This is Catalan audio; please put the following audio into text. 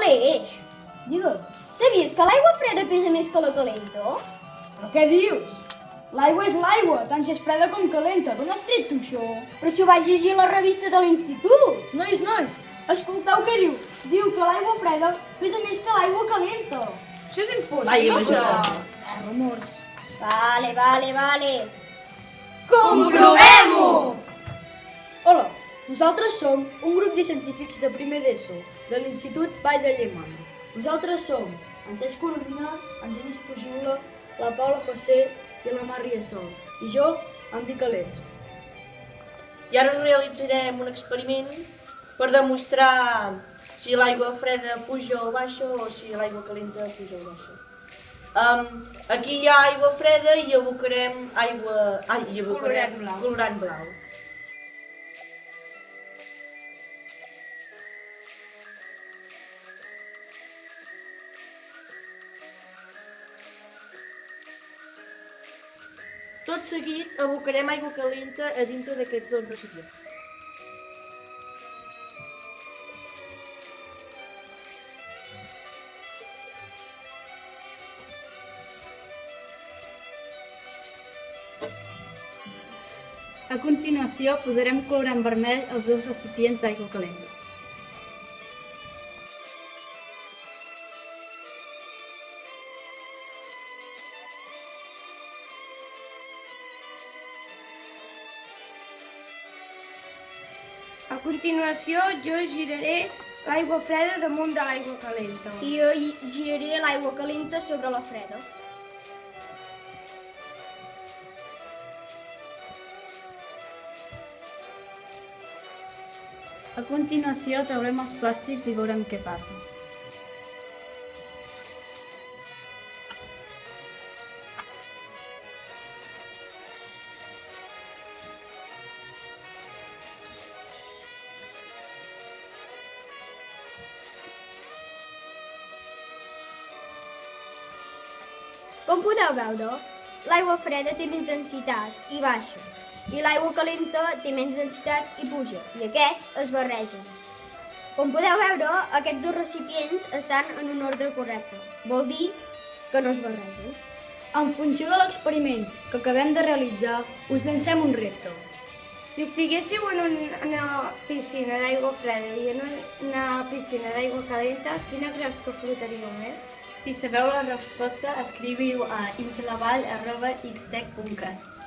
Aleix, Digues. sabies que l'aigua freda pesa més que la calenta? Però què dius? L'aigua és l'aigua, tant si és freda com calenta. D'on has tret tu això? Però si ho vaig llegir a la revista de l'institut. Nois, escolteu què diu. Diu que l'aigua freda pesa més que l'aigua calenta. Això és Vai, impossible. Rumors. Vale. Comprovem-ho! Hola, nosaltres som un grup de científics de primer d'ESO de l'Institut Vall de Llemana. Nosaltres som en Cesc Coromina, en Genís Pujola, la Paula José i la Mar Riassol. I jo em dic Aleix. I ara us realitzarem un experiment per demostrar si l'aigua freda puja o baixa o si l'aigua calenta puja o baixa. Aquí hi ha aigua freda i abocarem colorant blau. Tot seguit abocarem aigua calenta a dintre d'aquests dos recipients. A continuació posarem colorant vermell als dos recipients d'aigua calenta. A continuació, jo giraré l'aigua freda damunt de l'aigua calenta. I jo giraré l'aigua calenta sobre la freda. A continuació traurem els plàstics i veurem què passa. Com podeu veure, l'aigua freda té més densitat i baixa, i l'aigua calenta té menys densitat i puja, i aquests es barregen. Com podeu veure, aquests dos recipients estan en un ordre correcte. Vol dir que no es barregen. En funció de l'experiment que acabem de realitzar, us llancem un repte. Si estiguéssiu en una piscina d'aigua freda i en una piscina d'aigua calenta, quina creus que flotaríeu més? Si sabeu la resposta, escriviu a ingelavall@xtec.cat.